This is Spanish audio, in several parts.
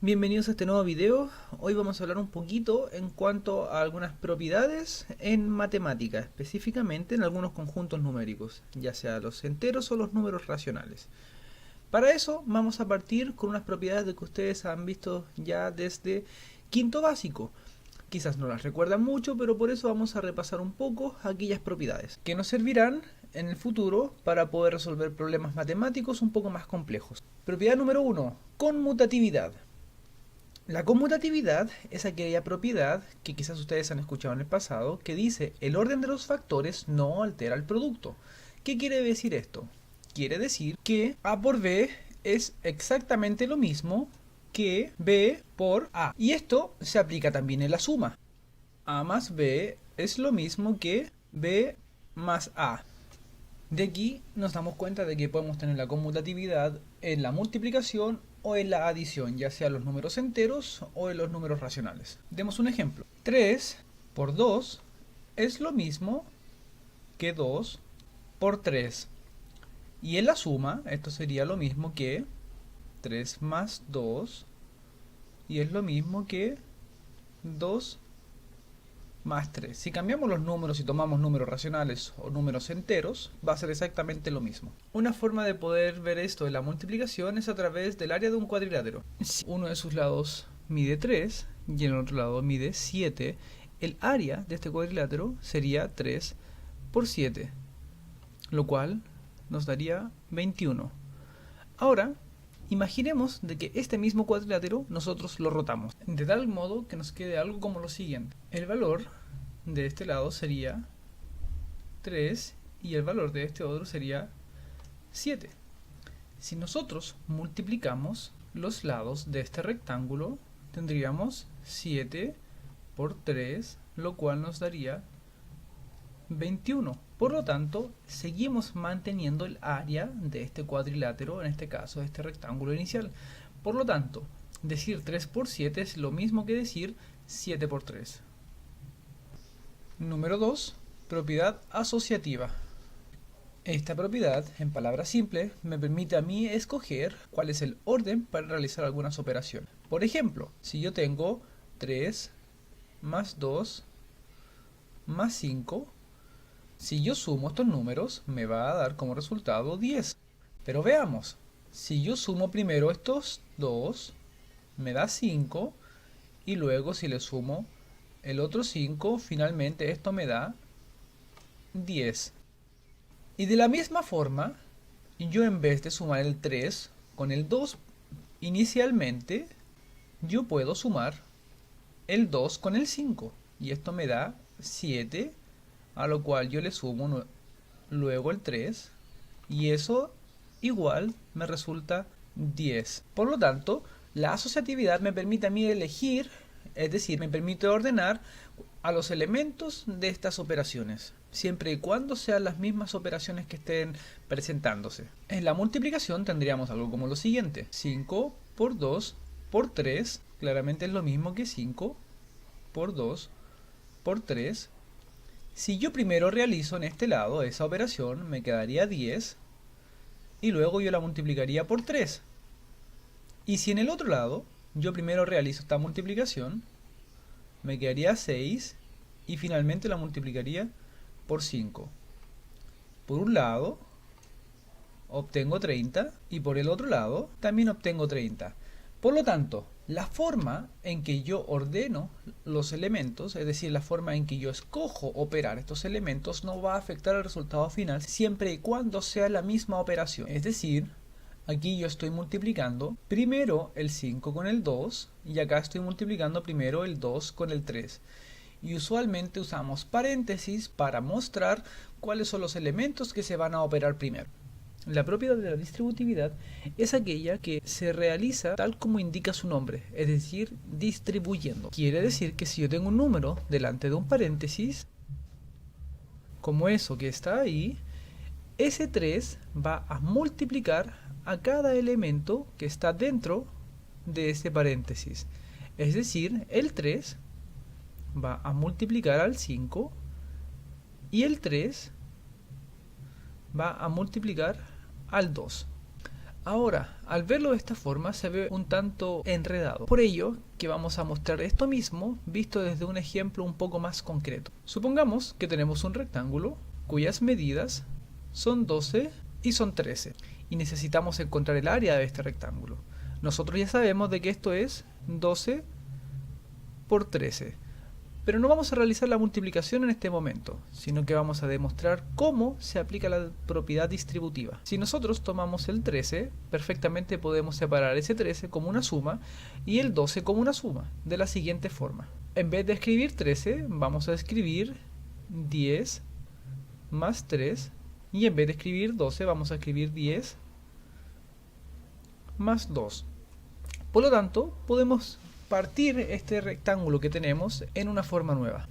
Bienvenidos a este nuevo video. Hoy vamos a hablar un poquito en cuanto a algunas propiedades en matemática, específicamente en algunos conjuntos numéricos, ya sea los enteros o los números racionales. Para eso vamos a partir con unas propiedades que ustedes han visto ya desde quinto básico. Quizás no las recuerdan mucho, pero por eso vamos a repasar un poco aquellas propiedades que nos servirán en el futuro para poder resolver problemas matemáticos un poco más complejos. Propiedad número 1, conmutatividad. La conmutatividad es aquella propiedad que quizás ustedes han escuchado en el pasado que dice el orden de los factores no altera el producto. ¿Qué quiere decir esto? Quiere decir que A por B es exactamente lo mismo que B por A. Y esto se aplica también en la suma. A más B es lo mismo que B más A. De aquí nos damos cuenta de que podemos tener la conmutatividad en la multiplicación o en la adición, ya sea los números enteros o en los números racionales. Demos un ejemplo. 3 por 2 es lo mismo que 2 por 3. Y en la suma, esto sería lo mismo que 3 más 2, y es lo mismo que 2 más 3. Si cambiamos los números y tomamos números racionales o números enteros, va a ser exactamente lo mismo. Una forma de poder ver esto de la multiplicación es a través del área de un cuadrilátero. Si uno de sus lados mide 3 y el otro lado mide 7, el área de este cuadrilátero sería 3 por 7, lo cual nos daría 21. Ahora, imaginemos de que este mismo cuadrilátero nosotros lo rotamos, de tal modo que nos quede algo como lo siguiente. El valor de este lado sería 3 y el valor de este otro sería 7. Si nosotros multiplicamos los lados de este rectángulo, tendríamos 7 por 3, lo cual nos daría 21. Por lo tanto, seguimos manteniendo el área de este cuadrilátero, en este caso de este rectángulo inicial. Por lo tanto, decir 3 por 7 es lo mismo que decir 7 por 3. Número 2. Propiedad asociativa. Esta propiedad, en palabras simples, me permite a mí escoger cuál es el orden para realizar algunas operaciones. Por ejemplo, si yo tengo 3 más 2 más 5, si yo sumo estos números, me va a dar como resultado 10. Pero veamos, si yo sumo primero estos dos, me da 5, y luego si le sumo el otro 5, finalmente esto me da 10. Y de la misma forma, yo en vez de sumar el 3 con el 2 inicialmente, yo puedo sumar el 2 con el 5, y esto me da 7, a lo cual yo le sumo luego el 3, y eso igual me resulta 10. Por lo tanto, la asociatividad me permite a mí elegir, es decir, me permite ordenar a los elementos de estas operaciones, siempre y cuando sean las mismas operaciones que estén presentándose. En la multiplicación tendríamos algo como lo siguiente: 5 por 2 por 3, claramente es lo mismo que 5 por 2 por 3. Si yo primero realizo en este lado esa operación, me quedaría 10, y luego yo la multiplicaría por 3. Y si en el otro lado yo primero realizo esta multiplicación, me quedaría 6, y finalmente la multiplicaría por 5. Por un lado obtengo 30, y por el otro lado también obtengo 30. Por lo tanto, la forma en que yo ordeno los elementos, es decir, la forma en que yo escojo operar estos elementos, no va a afectar el resultado final siempre y cuando sea la misma operación. Es decir, aquí yo estoy multiplicando primero el 5 con el 2, y acá estoy multiplicando primero el 2 con el 3. Y usualmente usamos paréntesis para mostrar cuáles son los elementos que se van a operar primero. La propiedad de la distributividad es aquella que se realiza tal como indica su nombre, es decir, distribuyendo. Quiere decir que si yo tengo un número delante de un paréntesis, como eso que está ahí, ese 3 va a multiplicar a cada elemento que está dentro de ese paréntesis. Es decir, el 3 va a multiplicar al 5, y el 3 va a multiplicar al 2. Ahora, al verlo de esta forma se ve un tanto enredado. Por ello que vamos a mostrar esto mismo visto desde un ejemplo un poco más concreto. Supongamos que tenemos un rectángulo cuyas medidas son 12 y son 13 y necesitamos encontrar el área de este rectángulo. Nosotros ya sabemos de que esto es 12 por 13. Pero no vamos a realizar la multiplicación en este momento, sino que vamos a demostrar cómo se aplica la propiedad distributiva. Si nosotros tomamos el 13, perfectamente podemos separar ese 13 como una suma y el 12 como una suma, de la siguiente forma. En vez de escribir 13, vamos a escribir 10 más 3, y en vez de escribir 12, vamos a escribir 10 más 2. Por lo tanto, podemos partir este rectángulo que tenemos en una forma nueva.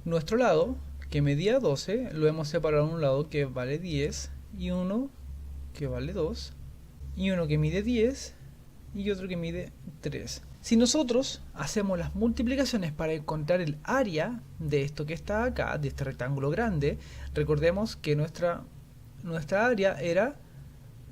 Nuestro lado, que medía 12, lo hemos separado en un lado que vale 10 y uno que vale 2 y uno que mide 10 y otro que mide 3. Si nosotros hacemos las multiplicaciones para encontrar el área de esto que está acá, de este rectángulo grande, recordemos que nuestra área era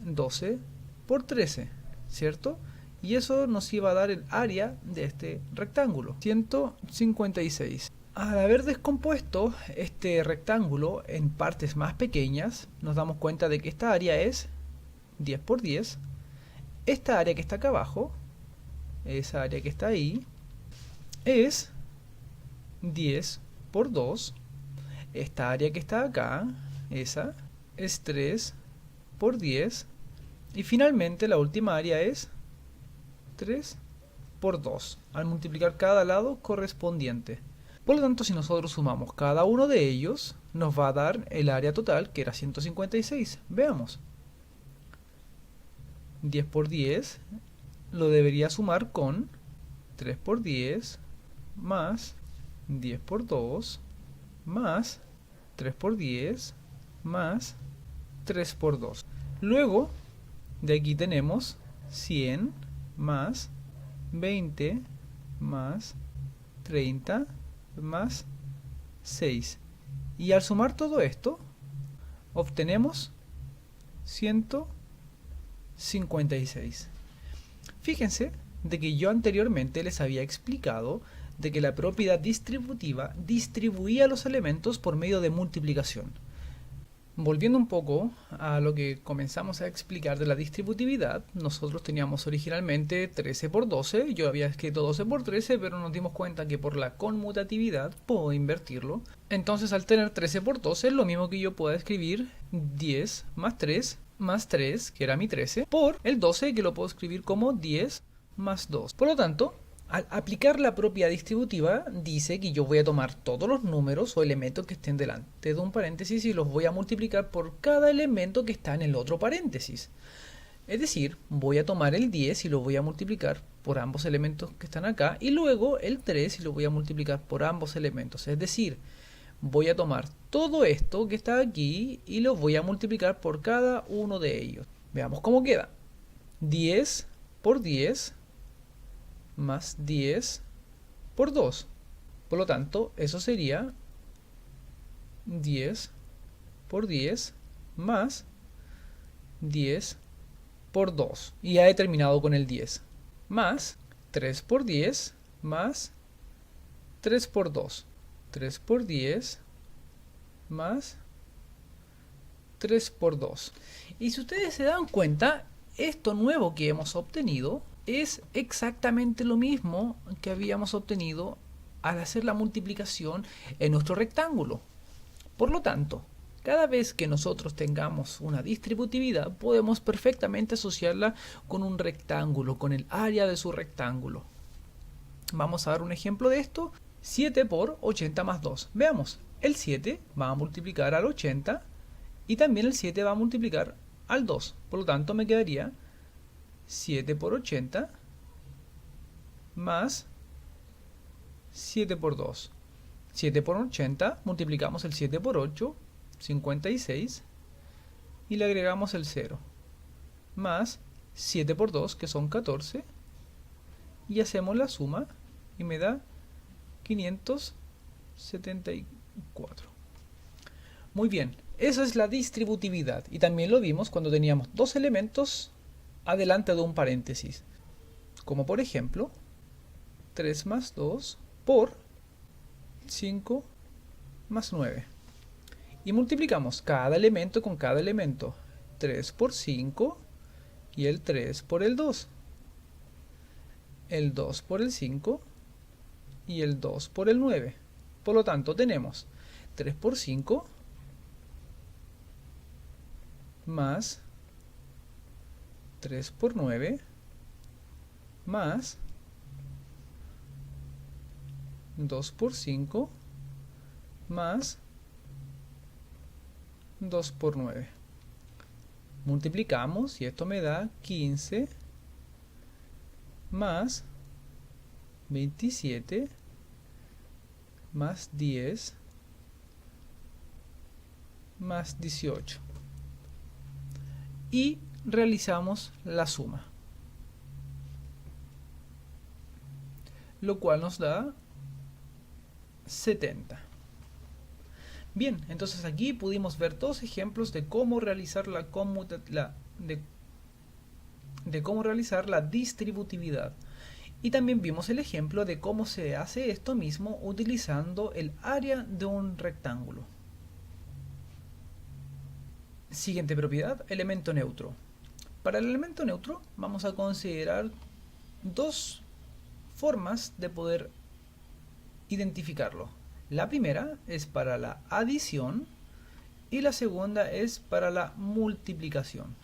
12 por 13, ¿cierto? Y eso nos iba a dar el área de este rectángulo, 156. Al haber descompuesto este rectángulo en partes más pequeñas, nos damos cuenta de que esta área es 10 por 10. Esta área que está acá abajo, esa área que está ahí, es 10 por 2. Esta área que está acá, esa, es 3 por 10. Y finalmente la última área es 3 por 2, al multiplicar cada lado correspondiente. Por lo tanto, si nosotros sumamos cada uno de ellos, nos va a dar el área total, que era 156. Veamos. 10 por 10 lo debería sumar con 3 por 10 más 10 por 2 más 3 por 10 más 3 por 2. Luego, de aquí tenemos 100 más 20 más 30 más 6. Y al sumar todo esto, obtenemos 156. Fíjense de que yo anteriormente les había explicado de que la propiedad distributiva distribuía los elementos por medio de multiplicación. Volviendo un poco a lo que comenzamos a explicar de la distributividad, nosotros teníamos originalmente 13 por 12, yo había escrito 12 por 13, pero nos dimos cuenta que por la conmutatividad puedo invertirlo. Entonces al tener 13 por 12 es lo mismo que yo pueda escribir 10 más 3, que era mi 13, por el 12 que lo puedo escribir como 10 más 2. Por lo tanto, al aplicar la propia distributiva, dice que yo voy a tomar todos los números o elementos que estén delante de un paréntesis y los voy a multiplicar por cada elemento que está en el otro paréntesis. Es decir, voy a tomar el 10 y lo voy a multiplicar por ambos elementos que están acá, y luego el 3 y lo voy a multiplicar por ambos elementos. Es decir, voy a tomar todo esto que está aquí y lo voy a multiplicar por cada uno de ellos. Veamos cómo queda. 10 por 10 más 10 por 2. Por lo tanto, eso sería 10 por 10 más 10 por 2. Y ya he terminado con el 10. Más 3 por 10 más 3 por 2. 3 por 10 más 3 por 2. Y si ustedes se dan cuenta, esto nuevo que hemos obtenido es exactamente lo mismo que habíamos obtenido al hacer la multiplicación en nuestro rectángulo. Por lo tanto, cada vez que nosotros tengamos una distributividad, podemos perfectamente asociarla con un rectángulo, con el área de su rectángulo. Vamos a dar un ejemplo de esto. 7 por 80 más 2. Veamos, el 7 va a multiplicar al 80 y también el 7 va a multiplicar al 2. Por lo tanto, me quedaría 7 por 80 más 7 por 2. 7 por 80, multiplicamos el 7 por 8, 56, y le agregamos el 0, más 7 por 2, que son 14, y hacemos la suma, y me da 574. Muy bien, esa es la distributividad, y también lo vimos cuando teníamos dos elementos adelante de un paréntesis, como por ejemplo 3 más 2 por 5 más 9. Y multiplicamos cada elemento con cada elemento. 3 por 5 y el 3 por el 2. El 2 por el 5 y el 2 por el 9. Por lo tanto tenemos 3 por 5 más 3 por 9 más 2 por 5 más 2 por 9. Multiplicamos y esto me da 15 más 27 más 10 más 18. Y realizamos la suma, lo cual nos da 70. Bien, entonces aquí pudimos ver dos ejemplos de cómo realizar de cómo realizar la distributividad. Y también vimos el ejemplo de cómo se hace esto mismo utilizando el área de un rectángulo. Siguiente propiedad, elemento neutro. Para el elemento neutro vamos a considerar dos formas de poder identificarlo. La primera es para la adición y la segunda es para la multiplicación.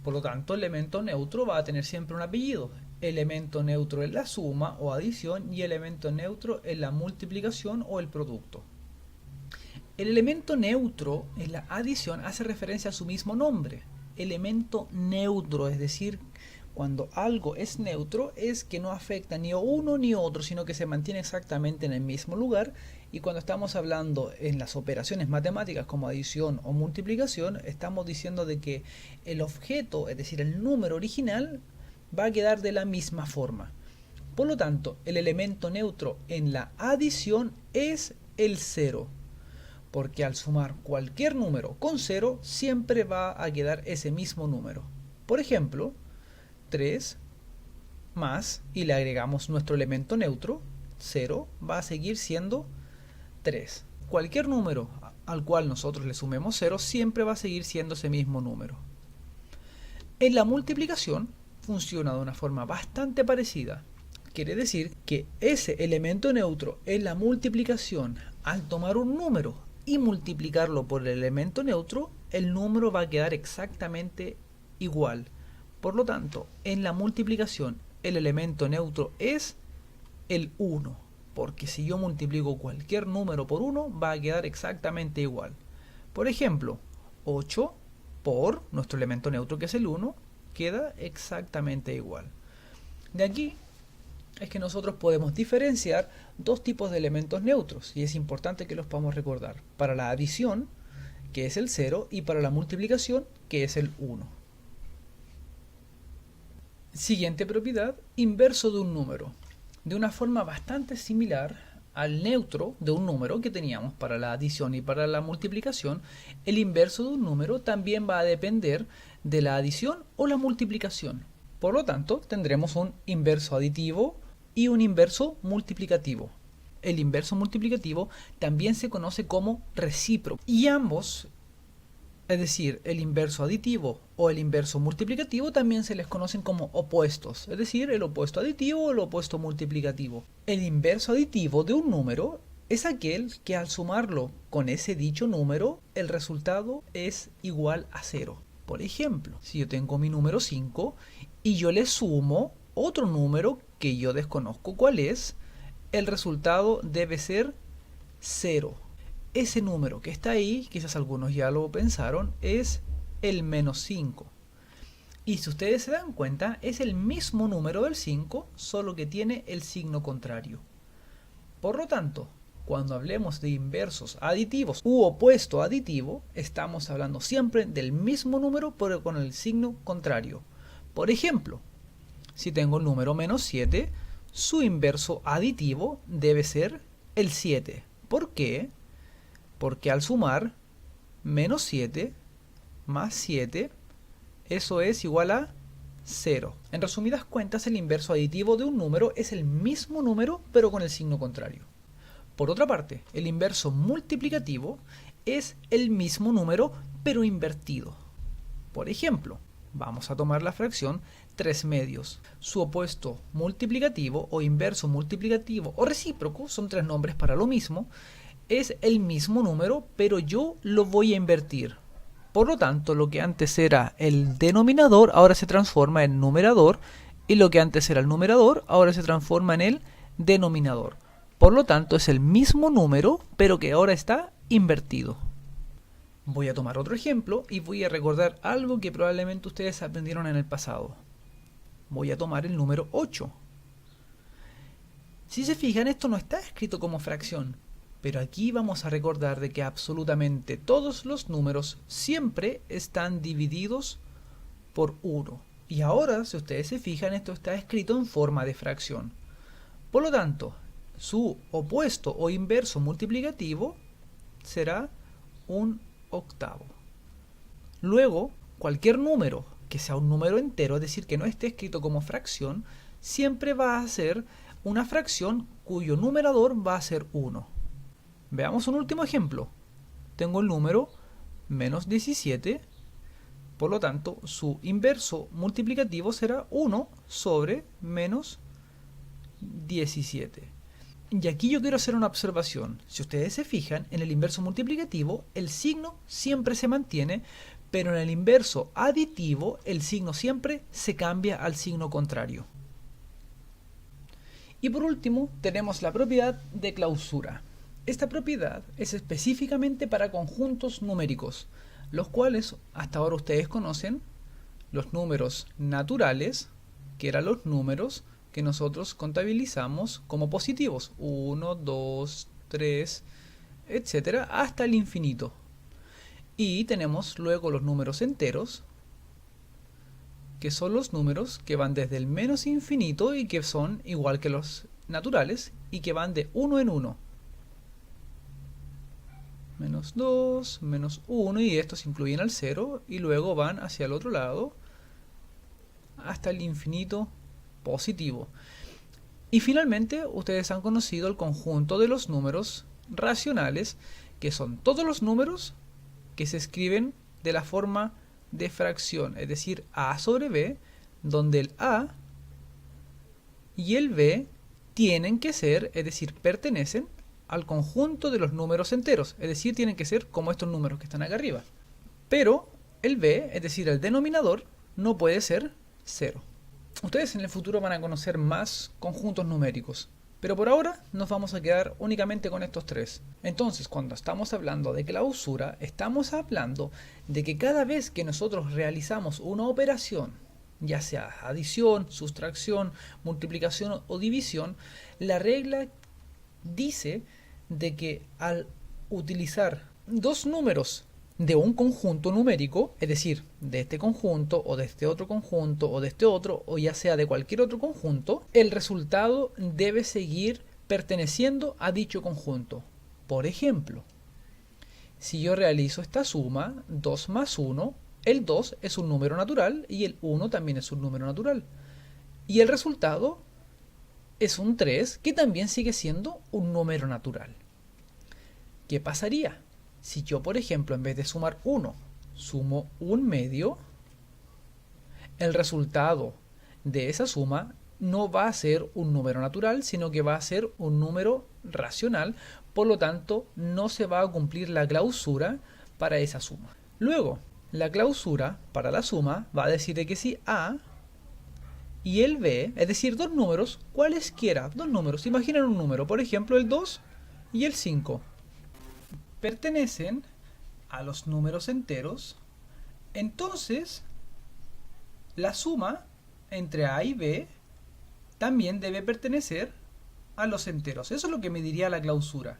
Por lo tanto, el elemento neutro va a tener siempre un apellido. Elemento neutro en la suma o adición y elemento neutro en la multiplicación o el producto. El elemento neutro en la adición hace referencia a su mismo nombre. Elemento neutro, es decir, cuando algo es neutro es que no afecta ni a uno ni a otro, sino que se mantiene exactamente en el mismo lugar. Y cuando estamos hablando en las operaciones matemáticas como adición o multiplicación, estamos diciendo de que el objeto, es decir, el número original, va a quedar de la misma forma. Por lo tanto, el elemento neutro en la adición es el 0. Porque al sumar cualquier número con 0, siempre va a quedar ese mismo número. Por ejemplo, 3 más, y le agregamos nuestro elemento neutro, 0, va a seguir siendo 3. Cualquier número al cual nosotros le sumemos 0, siempre va a seguir siendo ese mismo número. En la multiplicación funciona de una forma bastante parecida. Quiere decir que ese elemento neutro en la multiplicación, al tomar un número y multiplicarlo por el elemento neutro, el número va a quedar exactamente igual. Por lo tanto, en la multiplicación el elemento neutro es el 1, porque si yo multiplico cualquier número por 1 va a quedar exactamente igual. Por ejemplo, 8 por nuestro elemento neutro que es el 1 queda exactamente igual. De aquí es que nosotros podemos diferenciar dos tipos de elementos neutros y es importante que los podamos recordar. Para la adición, que es el 0, y para la multiplicación, que es el 1. Siguiente propiedad, inverso de un número. De una forma bastante similar al neutro de un número que teníamos para la adición y para la multiplicación, el inverso de un número también va a depender de la adición o la multiplicación. Por lo tanto, tendremos un inverso aditivo y un inverso multiplicativo. El inverso multiplicativo también se conoce como recíproco y ambos, es decir, el inverso aditivo o el inverso multiplicativo, también se les conocen como opuestos, es decir, el opuesto aditivo o el opuesto multiplicativo. El inverso aditivo de un número es aquel que al sumarlo con ese dicho número, el resultado es igual a 0. Por ejemplo, si yo tengo mi número 5 y yo le sumo otro número que yo desconozco cuál es, el resultado debe ser 0. Ese número que está ahí, quizás algunos ya lo pensaron, es el menos 5. Y si ustedes se dan cuenta, es el mismo número del 5, solo que tiene el signo contrario. Por lo tanto, cuando hablemos de inversos aditivos u opuesto aditivo, estamos hablando siempre del mismo número pero con el signo contrario. Por ejemplo, si tengo el número menos 7, su inverso aditivo debe ser el 7. ¿Por qué? Porque al sumar menos 7 más 7, eso es igual a 0. En resumidas cuentas, el inverso aditivo de un número es el mismo número, pero con el signo contrario. Por otra parte, el inverso multiplicativo es el mismo número, pero invertido. Por ejemplo, vamos a tomar la fracción 3 medios. Su opuesto multiplicativo o inverso multiplicativo o recíproco, son tres nombres para lo mismo, es el mismo número, pero yo lo voy a invertir. Por lo tanto, lo que antes era el denominador ahora se transforma en numerador, y lo que antes era el numerador ahora se transforma en el denominador. Por lo tanto, es el mismo número, pero que ahora está invertido. Voy a tomar otro ejemplo y voy a recordar algo que probablemente ustedes aprendieron en el pasado. Voy a tomar el número 8. Si se fijan, esto no está escrito como fracción, pero aquí vamos a recordar de que absolutamente todos los números siempre están divididos por 1. Y ahora, si ustedes se fijan, esto está escrito en forma de fracción. Por lo tanto, su opuesto o inverso multiplicativo será un octavo. Luego, cualquier número que sea un número entero, es decir, que no esté escrito como fracción, siempre va a ser una fracción cuyo numerador va a ser 1. Veamos un último ejemplo. Tengo el número menos 17, por lo tanto, su inverso multiplicativo será 1 sobre menos 17. Y aquí yo quiero hacer una observación. Si ustedes se fijan, en el inverso multiplicativo el signo siempre se mantiene, pero en el inverso aditivo el signo siempre se cambia al signo contrario. Y por último tenemos la propiedad de clausura. Esta propiedad es específicamente para conjuntos numéricos, los cuales hasta ahora ustedes conocen: los números naturales, que eran los números que nosotros contabilizamos como positivos, 1, 2, 3, etcétera, hasta el infinito. Y tenemos luego los números enteros, que son los números que van desde el menos infinito y que son igual que los naturales y que van de 1 en 1. Menos 2, menos 1, y estos incluyen al 0 y luego van hacia el otro lado hasta el infinito positivo. Y finalmente ustedes han conocido el conjunto de los números racionales, que son todos los números que se escriben de la forma de fracción, es decir, a sobre b, donde el a y el b tienen que ser, es decir, pertenecen al conjunto de los números enteros, es decir, tienen que ser como estos números que están acá arriba. Pero el b, es decir, el denominador, no puede ser 0. Ustedes en el futuro van a conocer más conjuntos numéricos, pero por ahora nos vamos a quedar únicamente con estos tres. Entonces, cuando estamos hablando de clausura, estamos hablando de que cada vez que nosotros realizamos una operación, ya sea adición, sustracción, multiplicación o división, la regla dice de que al utilizar dos números de un conjunto numérico, es decir, de este conjunto o de este otro conjunto o de este otro, o ya sea de cualquier otro conjunto, el resultado debe seguir perteneciendo a dicho conjunto. Por ejemplo, si yo realizo esta suma, 2 más 1, el 2 es un número natural y el 1 también es un número natural. Y el resultado es un 3, que también sigue siendo un número natural. ¿Qué pasaría si yo, por ejemplo, en vez de sumar 1, sumo 1 medio? El resultado de esa suma no va a ser un número natural, sino que va a ser un número racional, por lo tanto no se va a cumplir la clausura para esa suma. Luego, la clausura para la suma va a decir de que si a y el b, es decir, dos números, cualesquiera, dos números, imaginen un número, por ejemplo el 2 y el 5, pertenecen a los números enteros, entonces la suma entre a y b también debe pertenecer a los enteros. Eso es lo que me diría la clausura.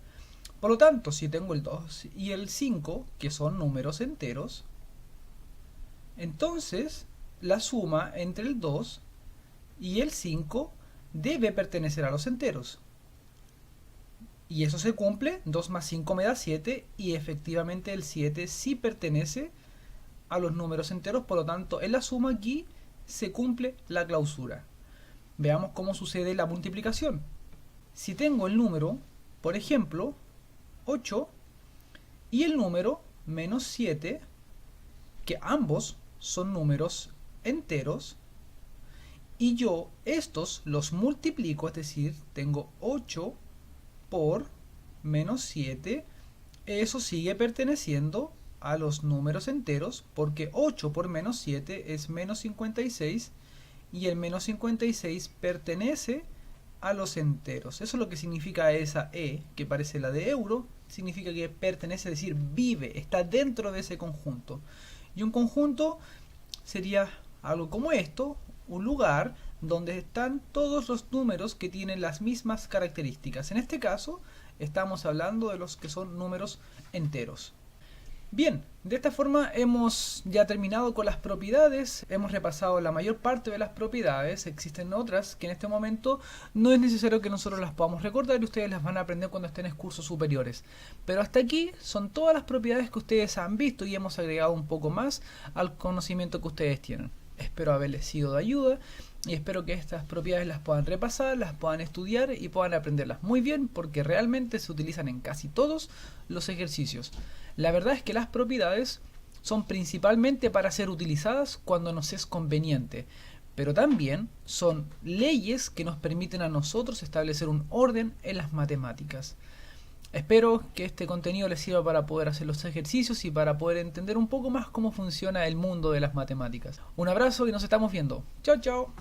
Por lo tanto, si tengo el 2 y el 5, que son números enteros, entonces la suma entre el 2 y el 5 debe pertenecer a los enteros. Y eso se cumple, 2 más 5 me da 7, y efectivamente el 7 sí pertenece a los números enteros, por lo tanto en la suma aquí se cumple la clausura. Veamos cómo sucede la multiplicación. Si tengo el número, por ejemplo, 8 y el número menos 7, que ambos son números enteros, y yo estos los multiplico, es decir, tengo 8 por menos 7, eso sigue perteneciendo a los números enteros, porque 8 por menos 7 es menos 56, y el menos 56 pertenece a los enteros. Eso es lo que significa esa E, que parece la de euro, significa que pertenece, es decir, vive, está dentro de ese conjunto. Y un conjunto sería algo como esto, un lugar donde están todos los números que tienen las mismas características. En este caso, estamos hablando de los que son números enteros. Bien, de esta forma hemos ya terminado con las propiedades, hemos repasado la mayor parte de las propiedades, existen otras que en este momento no es necesario que nosotros las podamos recordar y ustedes las van a aprender cuando estén en cursos superiores. Pero hasta aquí son todas las propiedades que ustedes han visto y hemos agregado un poco más al conocimiento que ustedes tienen. Espero haberles sido de ayuda y espero que estas propiedades las puedan repasar, las puedan estudiar y puedan aprenderlas muy bien porque realmente se utilizan en casi todos los ejercicios. La verdad es que las propiedades son principalmente para ser utilizadas cuando nos es conveniente, pero también son leyes que nos permiten a nosotros establecer un orden en las matemáticas. Espero que este contenido les sirva para poder hacer los ejercicios y para poder entender un poco más cómo funciona el mundo de las matemáticas. Un abrazo y nos estamos viendo. Chao, chao.